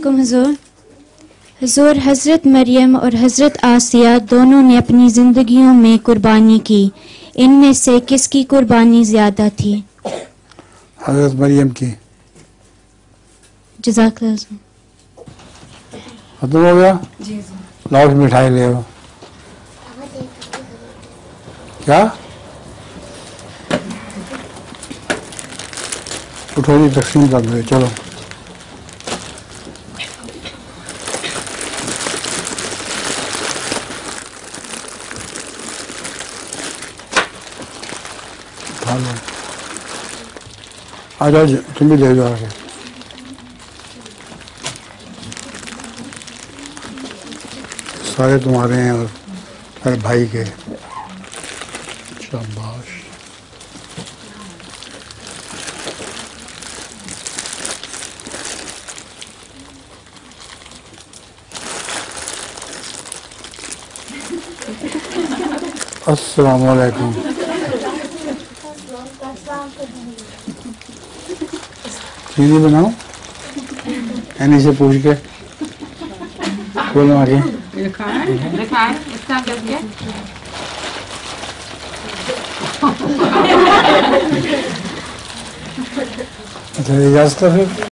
हुजूर। हुजूर, हज़रत मरियम और हज़रत आसिया दोनों ने अपनी ज़िंदगियों में कुर्बानी की, इनमें से किसकी कुर्बानी ज़्यादा थी? हज़रत मरियम की। जज़ाकल्लाह। खत्म हो गया? लाओ मिठाई ले आओ। क्या उठो जी, तकसीम कर दो। चलो आ जाओ, तुम भी ले जाओ आगे। सारे तुम्हारे हैं और मेरे भाई के। शाबाश। अस्सलाम वालेकुम। चीनी बनाओ, एनी से पूछ के बोलो आगे। अच्छा, इजाज़त है फिर।